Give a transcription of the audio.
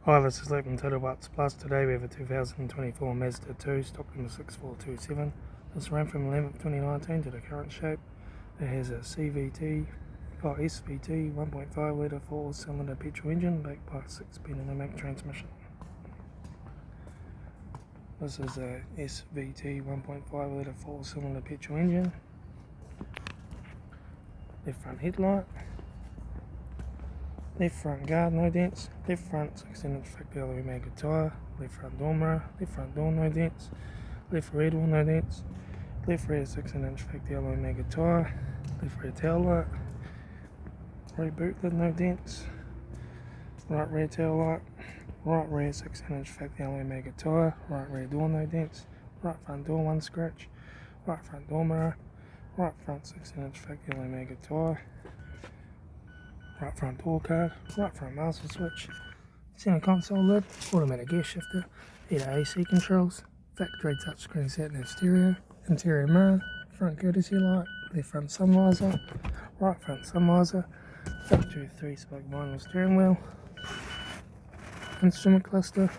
Hi, this is Litre Total Watts Plus. Today we have a 2024 Mazda 2, stock number 6427. This ran from 11th 2019 to the current shape. It has a SVT 1.5 litre 4-cylinder petrol engine backed by a 6-speed automatic transmission. This is a SVT 1.5 litre 4-cylinder petrol engine. Left front headlight. Left front guard, no dents. Left front 16-inch factory alloy Mazda tyre. Left front door mirror. Left front door, no dents. Left rear door, no dents. Left rear 16-inch factory alloy Mazda tyre. Left rear taillight. Rear boot lid, no dents. Right rear taillight. Right rear 16-inch factory alloy Mazda tyre. Right rear door, no dents. Right front door, one scratch. Right front door mirror. Right front 16-inch factory alloy Mazda tyre. Right front door card, right front master switch, center console lid, automatic gear shifter, heater AC controls, factory touchscreen sat-nav stereo, interior mirror, front courtesy light, left front sun visor, right front sun visor, factory 3-spoke vinyl steering wheel, instrument cluster,